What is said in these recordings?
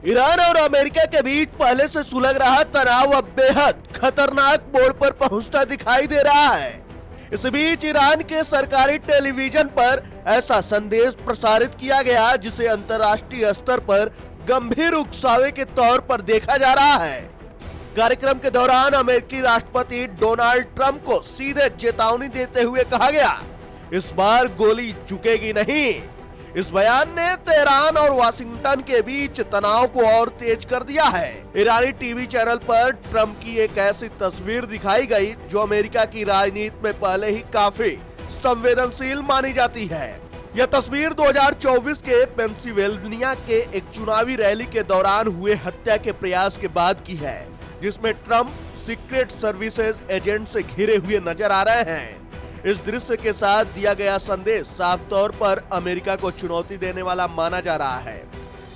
Iran और America के बीच पहले से सुलग रहा तनाव अब बेहद खतरनाक मोड़ पर पहुंचता दिखाई दे रहा है। इस बीच ईरान के सरकारी टेलीविजन पर ऐसा संदेश प्रसारित किया गया जिसे अंतर्राष्ट्रीय स्तर पर गंभीर उकसावे के तौर पर देखा जा रहा है। कार्यक्रम के दौरान अमेरिकी राष्ट्रपति डोनाल्ड ट्रंप को सीधे चेतावनी देते हुए कहा गया, इस बार गोली चुकेगी नहीं। इस बयान ने तेहरान और वाशिंगटन के बीच तनाव को और तेज कर दिया है। ईरानी टीवी चैनल पर ट्रंप की एक ऐसी तस्वीर दिखाई गई जो अमेरिका की राजनीति में पहले ही काफी संवेदनशील मानी जाती है। यह तस्वीर 2024 के पेंसिल्वेनिया के एक चुनावी रैली के दौरान हुए हत्या के प्रयास के बाद की है, जिसमें ट्रंप सीक्रेट सर्विसेज एजेंट से घिरे हुए नजर आ रहे हैं। इस दृश्य के साथ दिया गया संदेश साफ तौर पर अमेरिका को चुनौती देने वाला माना जा रहा है।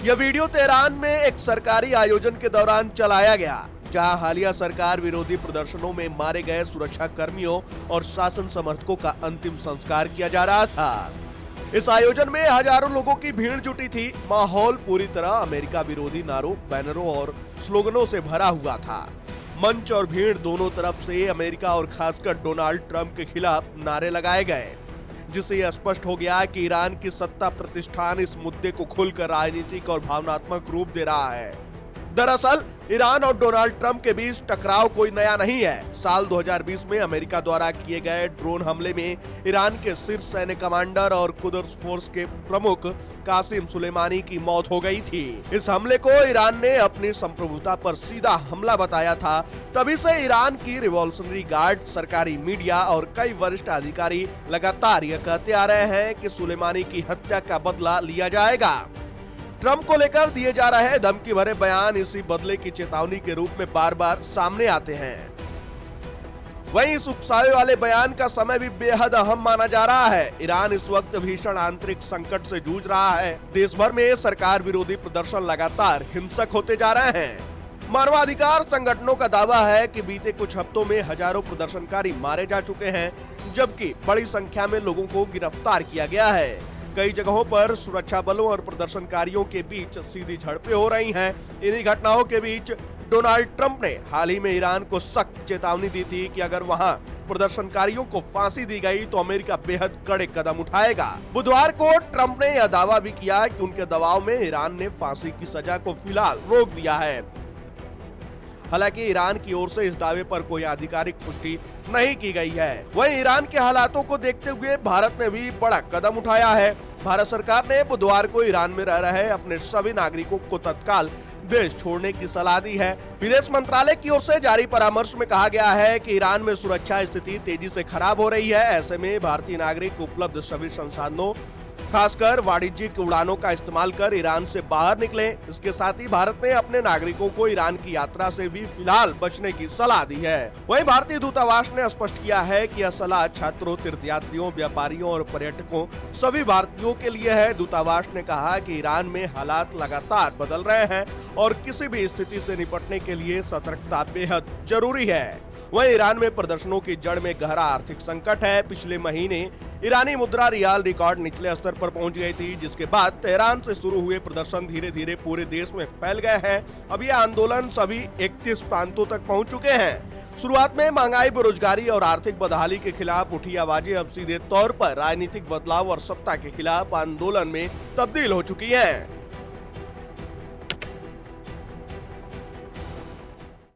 यह वीडियो तेहरान में एक सरकारी आयोजन के दौरान चलाया गया, जहां हालिया सरकार विरोधी प्रदर्शनों में मारे गए सुरक्षा कर्मियों और शासन समर्थकों का अंतिम संस्कार किया जा रहा था। इस आयोजन में हजारों लोगों की भीड़ जुटी थी। माहौल पूरी तरह अमेरिका विरोधी नारों, बैनरों और स्लोगनों से भरा हुआ था। मंच और भीड़ दोनों तरफ से अमेरिका और खासकर डोनाल्ड ट्रंप के खिलाफ नारे लगाए गए, जिससे यह स्पष्ट हो गया कि ईरान की सत्ता प्रतिष्ठान इस मुद्दे को खुलकर राजनीतिक और भावनात्मक रूप दे रहा है। दरअसल ईरान और डोनाल्ड ट्रंप के बीच टकराव कोई नया नहीं है। साल 2020 में अमेरिका द्वारा किए गए ड्रोन हमले में ईरान के शीर्ष सैन्य कमांडर और कुद्स फोर्स के प्रमुख कासिम सुलेमानी की मौत हो गई थी। इस हमले को ईरान ने अपनी संप्रभुता पर सीधा हमला बताया था। तभी से ईरान की रिवॉल्यूशनरी गार्ड, सरकारी मीडिया और कई वरिष्ठ अधिकारी लगातार यह कहते आ रहे हैं कि सुलेमानी की हत्या का बदला लिया जाएगा। ट्रंप को लेकर दिए जा रहे धमकी भरे बयान इसी बदले की चेतावनी के रूप में बार बार सामने आते हैं। वहीं इस उकसावे वाले बयान का समय भी बेहद अहम माना जा रहा है। ईरान इस वक्त भीषण आंतरिक संकट से जूझ रहा है। देश भर में सरकार विरोधी प्रदर्शन लगातार हिंसक होते जा रहे हैं। मानवाधिकार संगठनों का दावा है कि बीते कुछ हफ्तों में हजारों प्रदर्शनकारी मारे जा चुके हैं, जबकि बड़ी संख्या में लोगों को गिरफ्तार किया गया है। कई जगहों पर सुरक्षा बलों और प्रदर्शनकारियों के बीच सीधी झड़पें हो रही हैं। इन्हीं घटनाओं के बीच डोनाल्ड ट्रंप ने हाल ही में ईरान को सख्त चेतावनी दी थी कि अगर वहां प्रदर्शनकारियों को फांसी दी गई तो अमेरिका बेहद कड़े कदम उठाएगा। बुधवार को ट्रंप ने यह दावा भी किया कि उनके दबाव में ईरान ने फांसी की सजा को फिलहाल रोक दिया है। हालांकि ईरान की ओर से इस दावे पर कोई आधिकारिक पुष्टि नहीं की गई है। वहीं ईरान के हालातों को देखते हुए भारत ने भी बड़ा कदम उठाया है। भारत सरकार ने बुधवार को ईरान में रह रहे अपने सभी नागरिकों को तत्काल देश छोड़ने की सलाह दी है। विदेश मंत्रालय की ओर से जारी परामर्श में कहा गया है कि ईरान में सुरक्षा स्थिति तेजी से खराब हो रही है। ऐसे में भारतीय नागरिक उपलब्ध सभी संसाधनों, खासकर वाणिज्यिक उड़ानों का इस्तेमाल कर ईरान से बाहर निकले। इसके साथ ही भारत ने अपने नागरिकों को ईरान की यात्रा से भी फिलहाल बचने की सलाह दी है। वहीं भारतीय दूतावास ने स्पष्ट किया है कि यह सलाह छात्रों, तीर्थयात्रियों, व्यापारियों और पर्यटकों सभी भारतीयों के लिए है। दूतावास ने कहा कि ईरान में हालात लगातार बदल रहे हैं और किसी भी स्थिति से निपटने के लिए सतर्कता बेहद जरूरी है। वहीं ईरान में प्रदर्शनों की जड़ में गहरा आर्थिक संकट है। पिछले महीने ईरानी मुद्रा रियाल रिकॉर्ड निचले स्तर पर पहुंच गई थी, जिसके बाद तेहरान से शुरू हुए प्रदर्शन धीरे धीरे पूरे देश में फैल गए हैं। अब यह आंदोलन सभी 31 प्रांतों तक पहुंच चुके हैं। शुरुआत में महंगाई, बेरोजगारी और आर्थिक बदहाली के खिलाफ उठी आवाजें अब सीधे तौर पर राजनीतिक बदलाव और सत्ता के खिलाफ आंदोलन में तब्दील हो चुकी हैं।